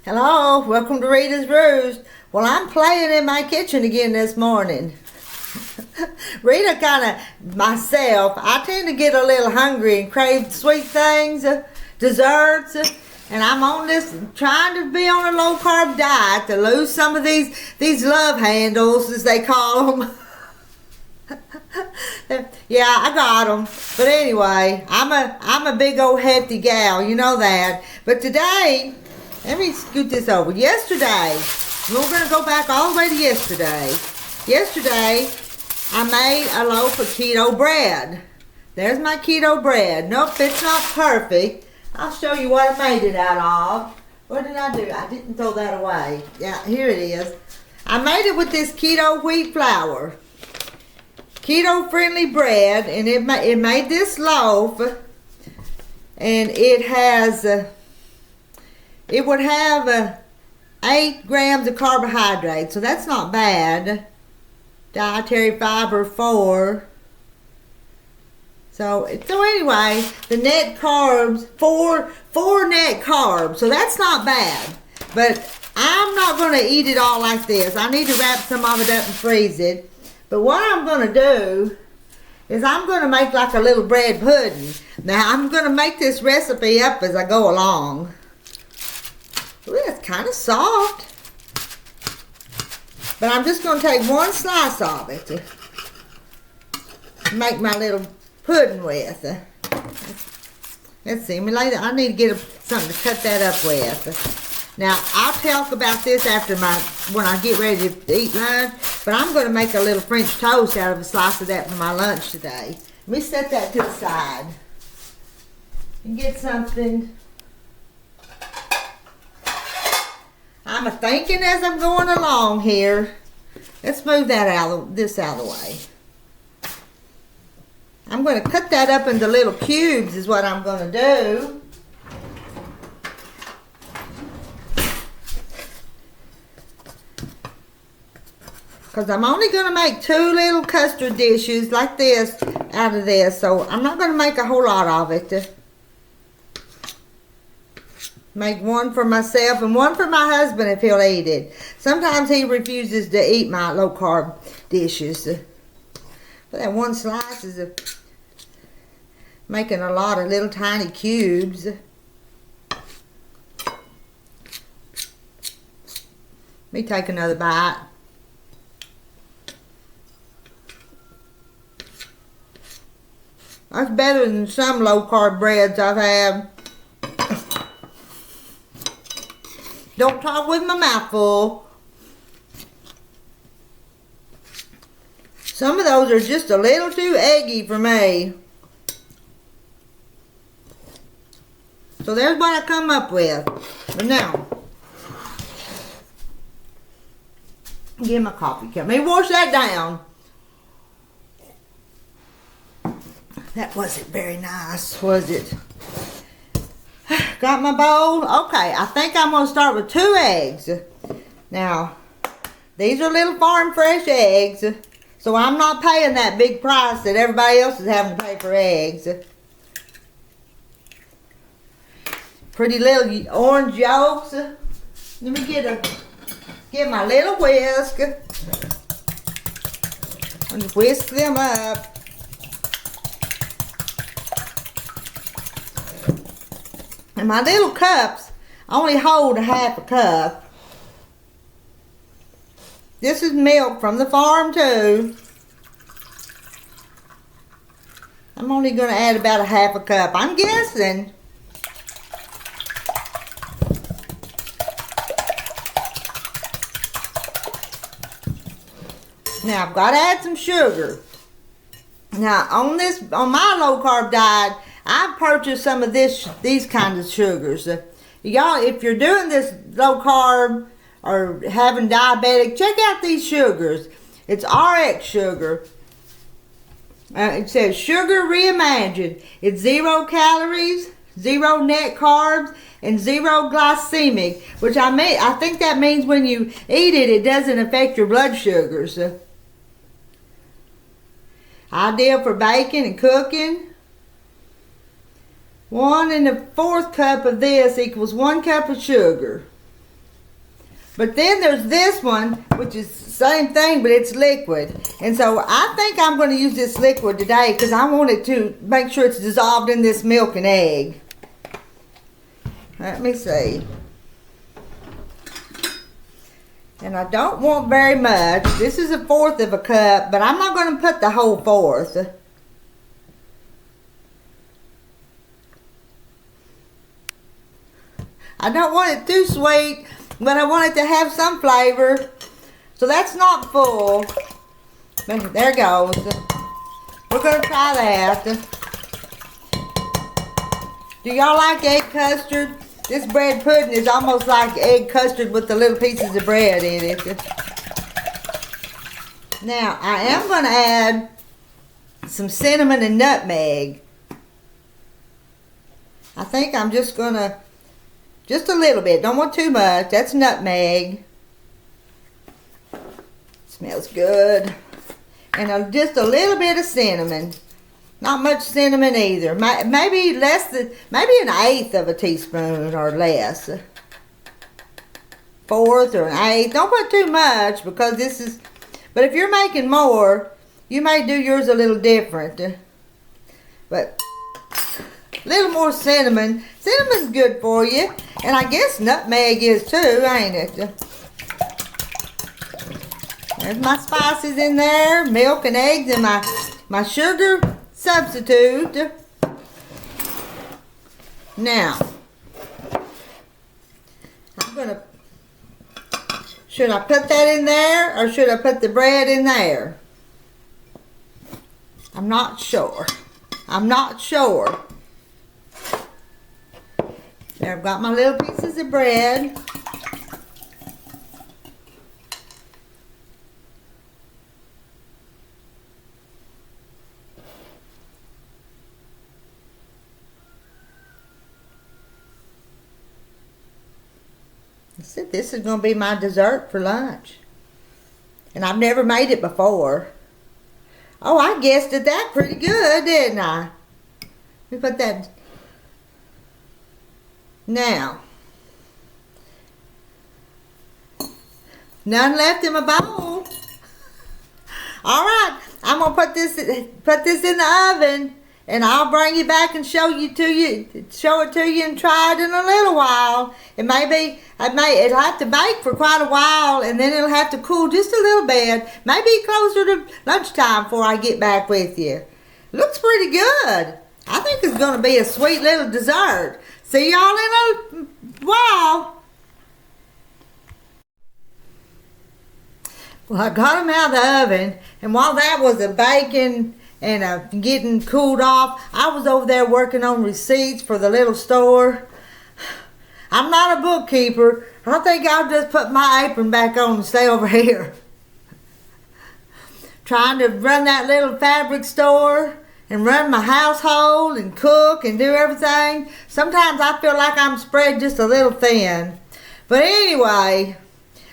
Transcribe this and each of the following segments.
Hello, welcome to Rita's Roost. Well, I'm playing in my kitchen again this morning. Rita myself, I tend to get a little hungry and crave sweet things, desserts, and I'm on this, trying to be on a low carb diet to lose some of these love handles, as they call them. Yeah, I got them. But anyway, I'm a big old hefty gal, you know that. But today, let me scoot this over. Yesterday, we're going to go back all the way to yesterday. Yesterday, I made a loaf of keto bread. There's my keto bread. Nope, it's not perfect. I'll show you what I made it out of. What did I do? I didn't throw that away. Yeah, here it is. I made it with this keto wheat flour. Keto friendly bread, and it made this loaf, and it has it would have 8 grams of carbohydrates, so that's not bad. Dietary fiber 4. So anyway, the net carbs, 4 net carbs, so that's not bad. But I'm not going to eat it all like this. I need to wrap some of it up and freeze it. But what I'm going to do is I'm going to make like a little bread pudding. Now, I'm going to make this recipe up as I go along. Ooh, it's kind of soft. But I'm just going to take one slice of it to make my little pudding with. Let's see. I need to get something to cut that up with. Now, I'll talk about this when I get ready to eat lunch, but I'm going to make a little French toast out of a slice of that for my lunch today. Let me set that to the side and get something. I'm thinking as I'm going along here. Let's move this out of the way. I'm going to cut that up into little cubes is what I'm going to do. Because I'm only going to make 2 little custard dishes like this out of this. So I'm not going to make a whole lot of it. Make one for myself and one for my husband if he'll eat it. Sometimes he refuses to eat my low carb dishes. But that one slice is making a lot of little tiny cubes. Let me take another bite. That's better than some low carb breads I've had. Don't talk with my mouth full. Some of those are just a little too eggy for me. So there's what I come up with. But now, get my coffee cup. Let me wash that down. That wasn't very nice, was it? Got my bowl? Okay, I think I'm going to start with 2 eggs. Now, these are little farm fresh eggs, so I'm not paying that big price that everybody else is having to pay for eggs. Pretty little orange yolks. Let me get my little whisk. And whisk them up. And my little cups only hold 1/2 cup. This is milk from the farm too. I'm only going to add about 1/2 cup. I'm guessing. Now I've got to add some sugar. Now on my low carb diet, I've purchased some of these kinds of sugars. Y'all, if you're doing this low carb or having diabetic, check out these sugars. It's RX sugar. It says sugar reimagined. It's 0 calories, 0 net carbs, and 0 glycemic, which I think that means when you eat it, it doesn't affect your blood sugars. Ideal for baking and cooking. 1 1/4 cup of this equals 1 cup of sugar. But then there's this one, which is the same thing, but it's liquid. And so I think I'm going to use this liquid today because I want it to make sure it's dissolved in this milk and egg. Let me see. And I don't want very much. This is 1/4 of a cup, but I'm not going to put the whole 1/4. I don't want it too sweet, but I want it to have some flavor. So that's not full. But there goes. We're going to try that. Do y'all like egg custard? This bread pudding is almost like egg custard with the little pieces of bread in it. Now, I am going to add some cinnamon and nutmeg. I think I'm just going to, just a little bit. Don't want too much. That's nutmeg. Smells good. And just a little bit of cinnamon. Not much cinnamon either. Maybe less than, maybe 1/8 of a teaspoon or less. 1/4 or 1/8. Don't put too much because this is, but if you're making more, you may do yours a little different. But a little more cinnamon. Cinnamon's good for you. And I guess nutmeg is too, ain't it? There's my spices in there. Milk and eggs and my sugar substitute. Now, I'm gonna, should I put that in there or should I put the bread in there? I'm not sure. I'm not sure. There, I've got my little pieces of bread. This is going to be my dessert for lunch. And I've never made it before. Oh, I guessed at that pretty good, didn't I? Let me put that. Now. None left in my bowl. All right. I'm going to put this in the oven. And I'll bring you back and show it to you and try it in a little while. It'll have to bake for quite a while and then it'll have to cool just a little bit. Maybe closer to lunchtime before I get back with you. Looks pretty good. I think it's going to be a sweet little dessert. See y'all in a while. Well, I got them out of the oven, and while that was a baking and getting cooled off, I was over there working on receipts for the little store. I'm not a bookkeeper. I think I'll just put my apron back on and stay over here. Trying to run that little fabric store and run my household and cook and do everything. Sometimes I feel like I'm spread just a little thin. But anyway,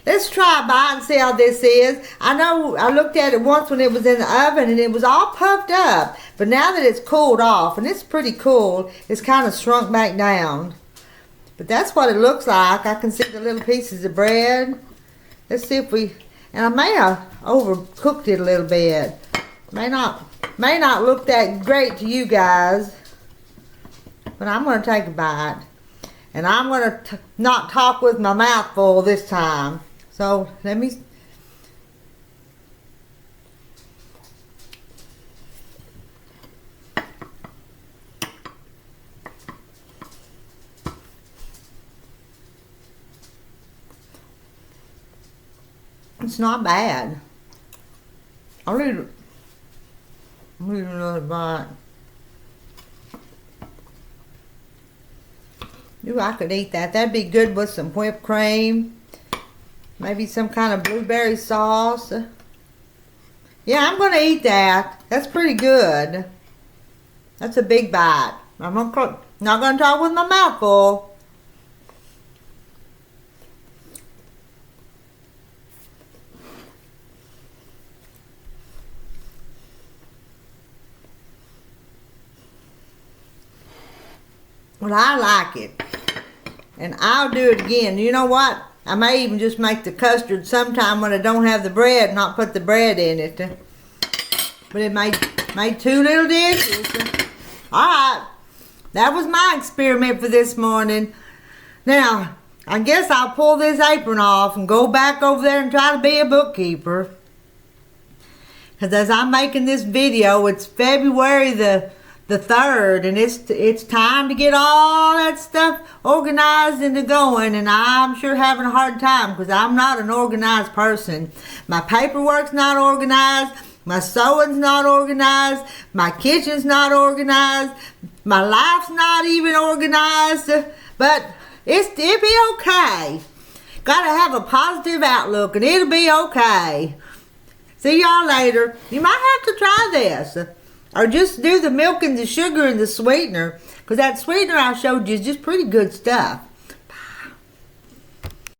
let's try a bite and see how this is. I know I looked at it once when it was in the oven and it was all puffed up. But now that it's cooled off, and it's pretty cool, it's kind of shrunk back down. But that's what it looks like. I can see the little pieces of bread. Let's see if we, and I may have overcooked it a little bit. May not look that great to you guys. But I'm going to take a bite. And I'm going to not talk with my mouth full this time. So, let me... It's not bad. I'll need another bite. Ooh, I could eat that. That'd be good with some whipped cream. Maybe some kind of blueberry sauce. Yeah, I'm going to eat that. That's pretty good. That's a big bite. I'm not going to talk with my mouth full. Well, I like it. And I'll do it again. You know what? I may even just make the custard sometime when I don't have the bread, not put the bread in it. But it made 2 little dishes. Alright, that was my experiment for this morning. Now, I guess I'll pull this apron off and go back over there and try to be a bookkeeper. Because as I'm making this video, it's February the 3rd, and it's time to get all that stuff organized and going, and I'm sure having a hard time because I'm not an organized person. My paperwork's not organized, my sewing's not organized, my kitchen's not organized, my life's not even organized, but it'll be okay. Gotta have a positive outlook and it'll be okay. See y'all later. You might have to try this. Or just do the milk and the sugar and the sweetener. Because that sweetener I showed you is just pretty good stuff.